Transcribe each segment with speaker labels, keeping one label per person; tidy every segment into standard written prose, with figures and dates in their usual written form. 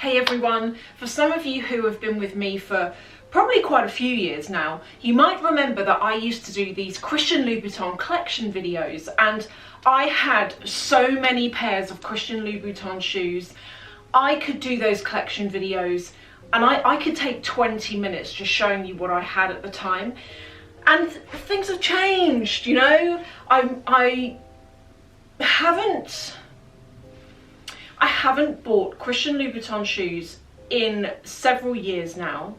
Speaker 1: Hey everyone, for some of you who have been with me for probably quite a few years now, you might remember that I used to do these Christian Louboutin collection videos, and I had so many pairs of Christian Louboutin shoes. I could do those collection videos and I could take 20 minutes just showing you what I had at the time. And things have changed, you know. I haven't bought Christian Louboutin shoes in several years now,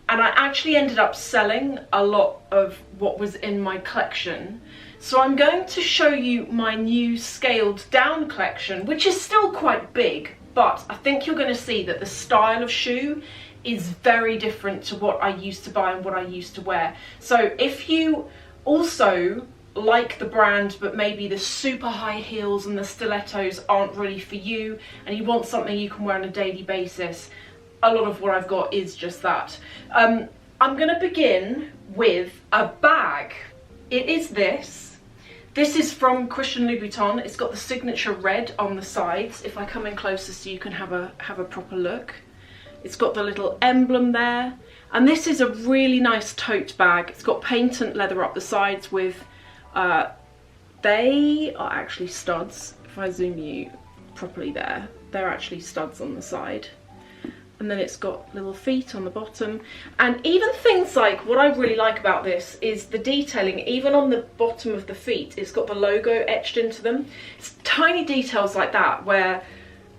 Speaker 1: and I actually ended up selling a lot of what was in my collection. So I'm going to show you my new scaled down collection, which is still quite big, but I think you're going to see that the style of shoe is very different to what I used to buy and what I used to wear. So if you also like the brand, but maybe the super high heels and the stilettos aren't really for you, and you want something you can wear on a daily basis, a lot of what I've got is just that. I'm going to begin with a bag. It is this. This is from Christian Louboutin. It's got the signature red on the sides. If I come in closer so you can have a proper look. It's got the little emblem there. And this is a really nice tote bag. It's got patent leather up the sides with, they are actually studs. If I zoom you properly there, they're actually studs on the side. And then it's got little feet on the bottom. And even things like, what I really like about this is the detailing, even on the bottom of the feet, it's got the logo etched into them. It's tiny details like that where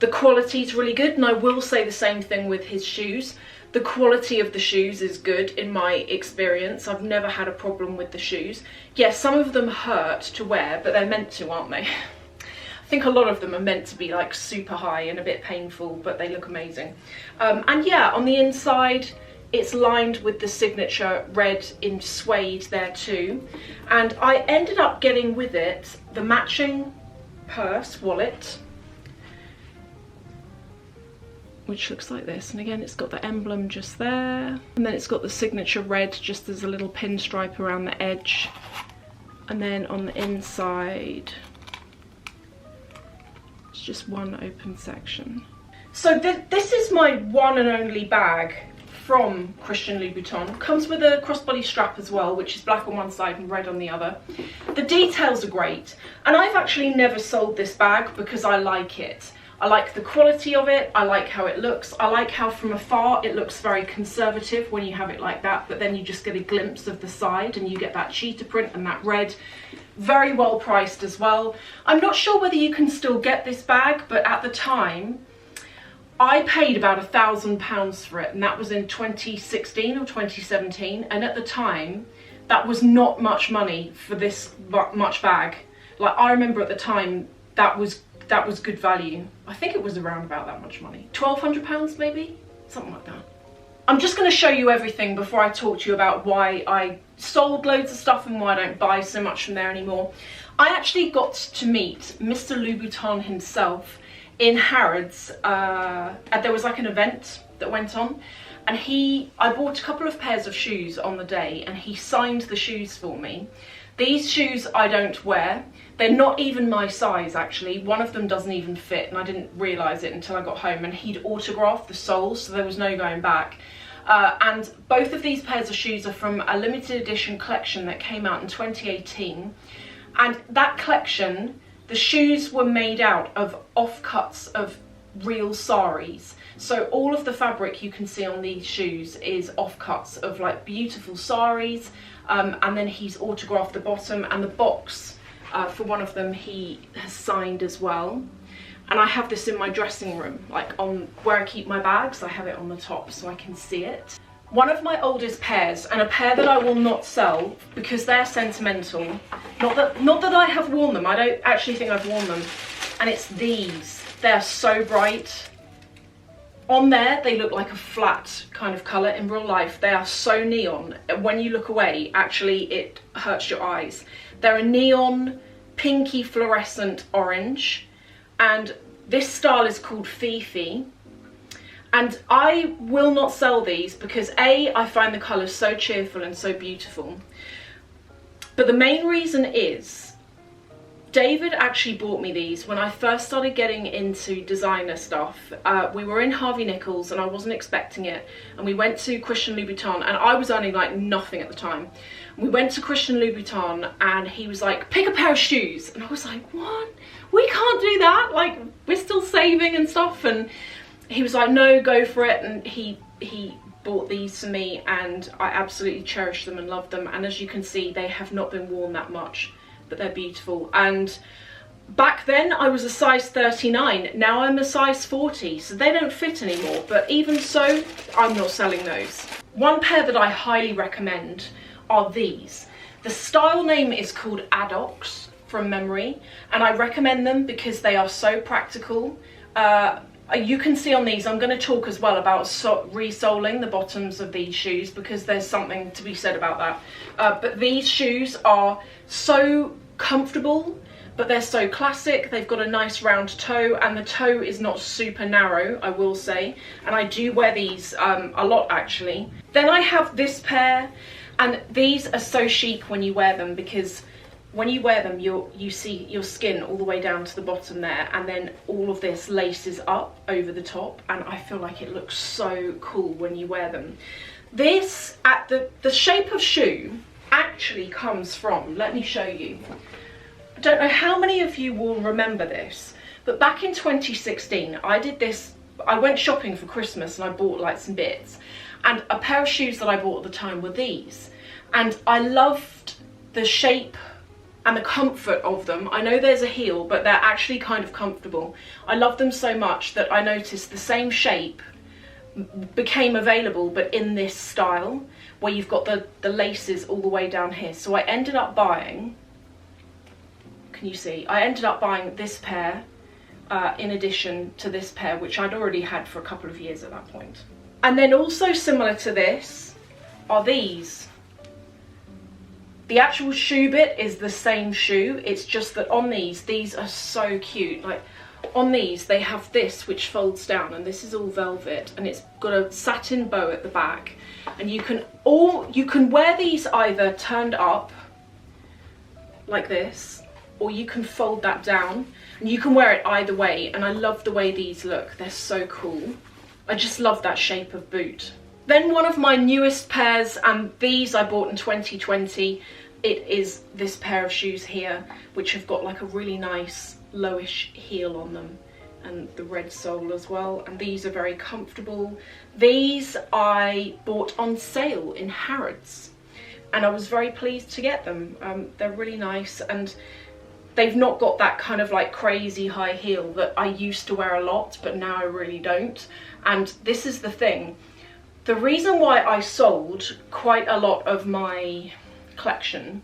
Speaker 1: the quality is really good. And I will say the same thing with his shoes. The quality of the shoes is good in my experience. I've never had a problem with the shoes. Yes, some of them hurt to wear, but they're meant to, aren't they? I think a lot of them are meant to be like super high and a bit painful, but they look amazing. And yeah, on the inside, it's lined with the signature red in suede there too. And I ended up getting with it the matching purse, wallet, which looks like this. And again, it's got the emblem just there. And then it's got the signature red just as a little pinstripe around the edge. And then on the inside, just one open section. So this is my one and only bag from Christian Louboutin. Comes with a crossbody strap as well, which is black on one side and red on the other. The details are great, and I've actually never sold this bag because I like it. I like the quality of it, I like how it looks, I like how from afar it looks very conservative when you have it like that, but then you just get a glimpse of the side and you get that cheetah print and that red. Very well priced as well. I'm not sure whether you can still get this bag, but at the time I paid about £1,000 for it, and that was in 2016 or 2017, and at the time that was not much money for this much bag. Like, I remember at the time that was good value. I think it was around about that much money. £1,200 maybe? Something like that. I'm just going to show you everything before I talk to you about why I sold loads of stuff and why I don't buy so much from there anymore. I actually got to meet Mr. Louboutin himself in Harrods. There was like an event that went on, and I bought a couple of pairs of shoes on the day, and he signed the shoes for me. These shoes I don't wear. They're not even my size, actually. One of them doesn't even fit, and I didn't realise it until I got home, and he'd autographed the soles, so there was no going back. And both of these pairs of shoes are from a limited edition collection that came out in 2018. And that collection, the shoes were made out of offcuts of real saris. So all of the fabric you can see on these shoes is offcuts of like beautiful saris. And then he's autographed the bottom, and the box for one of them he has signed as well. And I have this in my dressing room, like on where I keep my bags. I have it on the top so I can see it. One of my oldest pairs, and a pair that I will not sell because they're sentimental. Not that I have worn them. I don't actually think I've worn them. And it's these. They're so bright. On there, they look like a flat kind of colour. In real life, they are so neon. And when you look away, actually, it hurts your eyes. They're a neon, pinky fluorescent orange. And this style is called Fifi. And I will not sell these because A, I find the colours so cheerful and so beautiful. But the main reason is David actually bought me these when I first started getting into designer stuff. We were in Harvey Nichols and I wasn't expecting it, and we went to Christian Louboutin, and I was earning like nothing at the time. We went to Christian Louboutin and he was like, pick a pair of shoes, and I was like, what? We can't do that, like we're still saving and stuff. And he was like, no, go for it. And he bought these for me, and I absolutely cherish them and love them. And as you can see, they have not been worn that much, but they're beautiful. And back then I was a size 39, now I'm a size 40, so they don't fit anymore. But even so, I'm not selling those. One pair that I highly recommend are these. The style name is called Adox from memory, and I recommend them because they are so practical. You can see on these, I'm going to talk as well about resoling the bottoms of these shoes, because there's something to be said about that. But these shoes are so comfortable, but they're so classic. They've got a nice round toe, and the toe is not super narrow, I will say. And I do wear these a lot, actually. Then I have this pair, and these are so chic when you wear them, because when you wear them, you see your skin all the way down to the bottom there, and then all of this laces up over the top, and I feel like it looks so cool when you wear them. This, at the shape of shoe actually comes from, let me show you. I don't know how many of you will remember this, but back in 2016, I did this. I went shopping for Christmas and I bought like some bits, and a pair of shoes that I bought at the time were these, and I loved the shape and the comfort of them. I know there's a heel, but they're actually kind of comfortable. I love them so much that I noticed the same shape became available, but in this style, where you've got the laces all the way down here. So I ended up buying, can you see? I ended up buying this pair in addition to this pair, which I'd already had for a couple of years at that point. And then also similar to this are these. The actual shoe bit is the same shoe, it's just that on these are so cute. Like on these, they have this which folds down, and this is all velvet, and it's got a satin bow at the back. And you can wear these either turned up like this, or you can fold that down, and you can wear it either way. And I love the way these look, they're so cool. I just love that shape of boot. Then one of my newest pairs, and these I bought in 2020, it is this pair of shoes here, which have got like a really nice lowish heel on them, and the red sole as well, and these are very comfortable. These I bought on sale in Harrods, and I was very pleased to get them. They're really nice, and they've not got that kind of like crazy high heel that I used to wear a lot, but now I really don't. And this is the thing. The reason why I sold quite a lot of my collection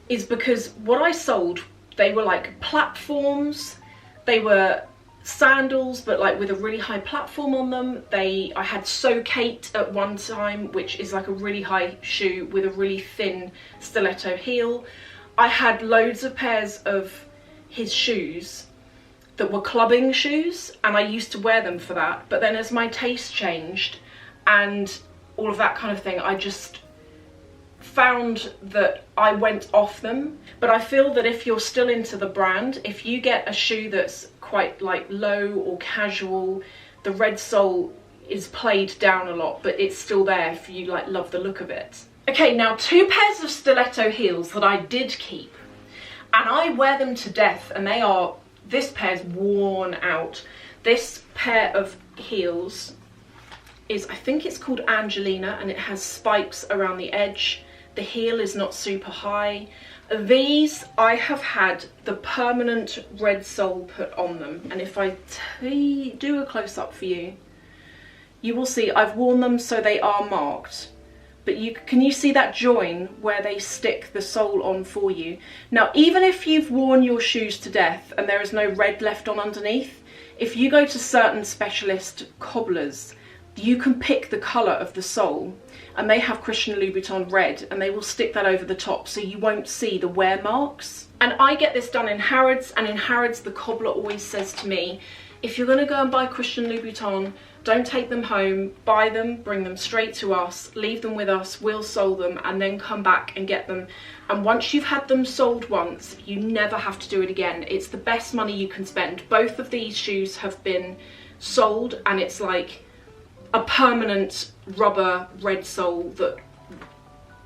Speaker 1: is because what I sold, they were like platforms, they were sandals, but like with a really high platform on them. I had Sophie at one time, which is like a really high shoe with a really thin stiletto heel. I had loads of pairs of his shoes that were clubbing shoes, and I used to wear them for that. But then as my taste changed and all of that kind of thing, I just found that I went off them. But I feel that if you're still into the brand, if you get a shoe that's quite like low or casual, the red sole is played down a lot, but it's still there if you like love the look of it. Okay, now 2 pairs of stiletto heels that I did keep, and I wear them to death, and they are, this pair's worn out. This pair of heels is, I think it's called Angelina, and it has spikes around the edge. The heel is not super high. These, I have had the permanent red sole put on them, and if I do a close-up for you, you will see I've worn them so they are marked. But can you see that join where they stick the sole on for you? Now, even if you've worn your shoes to death and there is no red left on underneath, if you go to certain specialist cobblers, you can pick the colour of the sole, and they have Christian Louboutin red, and they will stick that over the top so you won't see the wear marks. And I get this done in Harrods, and in Harrods the cobbler always says to me, if you're going to go and buy Christian Louboutin, Don't take them home, buy them, bring them straight to us, leave them with us, we'll sole them, and then come back and get them. And once you've had them sold once, you never have to do it again. It's the best money you can spend. Both of these shoes have been sold, and it's like a permanent rubber red sole that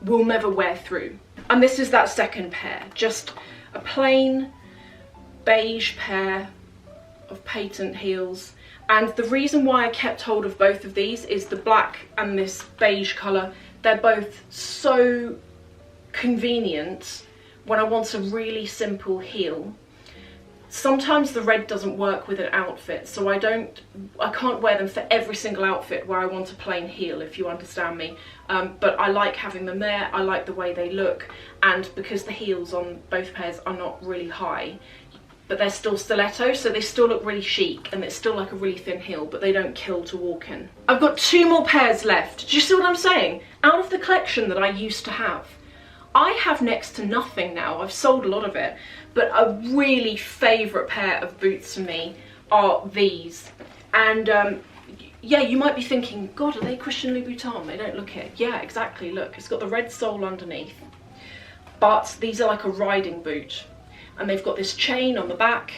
Speaker 1: will never wear through. And this is that second pair, just a plain beige pair of patent heels. And the reason why I kept hold of both of these is the black and this beige colour. They're both so convenient when I want a really simple heel. Sometimes the red doesn't work with an outfit, so I can't wear them for every single outfit where I want a plain heel, if you understand me. But I like having them there, I like the way they look, and because the heels on both pairs are not really high, but they're still stiletto, so they still look really chic, and it's still like a really thin heel, but they don't kill to walk in. I've got 2 more pairs left. Do you see what I'm saying? Out of the collection that I used to have, I have next to nothing now. I've sold a lot of it, but a really favourite pair of boots for me are these. And yeah, you might be thinking, God, are they Christian Louboutin? They don't look it. Yeah, exactly, look, it's got the red sole underneath, but these are like a riding boot. And they've got this chain on the back.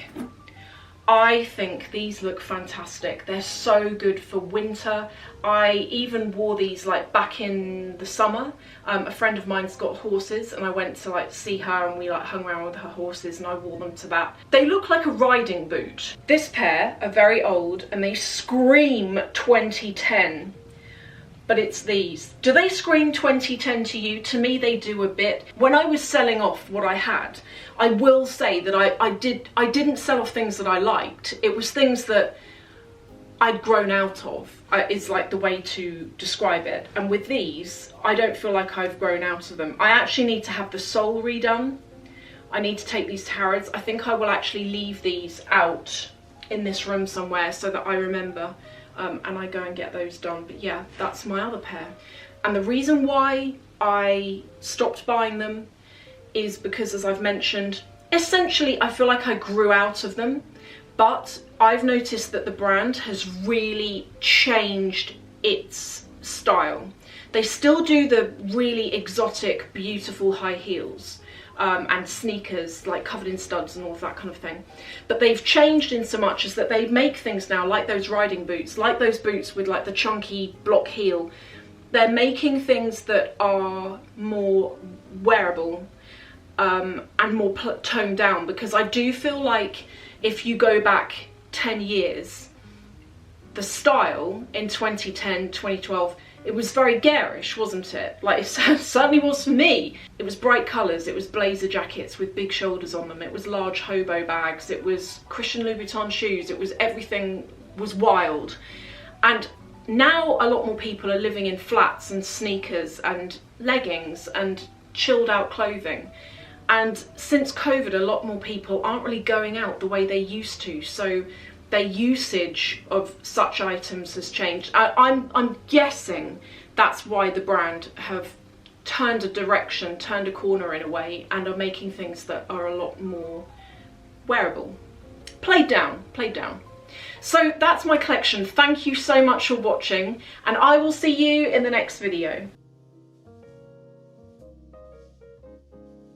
Speaker 1: I think these look fantastic. They're so good for winter. I even wore these like back in the summer. A friend of mine's got horses, and I went to like see her, and we like hung around with her horses, and I wore them to that. They look like a riding boot. This pair are very old, and they scream 2010. But it's these. Do they scream 2010 to you? To me, they do a bit. When I was selling off what I had, I will say that I didn't sell off things that I liked. It was things that I'd grown out of, is like the way to describe it. And with these, I don't feel like I've grown out of them. I actually need to have the sole redone. I need to take these to Harrods. I think I will actually leave these out in this room somewhere so that I remember. And I go and get those done. But yeah, that's my other pair. And the reason why I stopped buying them is because, as I've mentioned, essentially I feel like I grew out of them, but I've noticed that the brand has really changed its style. They still do the really exotic, beautiful high heels, and sneakers like covered in studs and all of that kind of thing, but they've changed in so much as that they make things now like those riding boots, like those boots with like the chunky block heel. They're making things that are more wearable and more toned down, because I do feel like if you go back 10 years, the style in 2010, 2012, it was very garish, wasn't it? Like, it certainly was for me. It was bright colours, it was blazer jackets with big shoulders on them, it was large hobo bags, it was Christian Louboutin shoes, it was everything was wild. And now a lot more people are living in flats and sneakers and leggings and chilled out clothing. And since COVID, a lot more people aren't really going out the way they used to, so their usage of such items has changed. I'm guessing that's why the brand have turned a direction, turned a corner in a way, and are making things that are a lot more wearable. Played down. So that's my collection. Thank you so much for watching, and I will see you in the next video.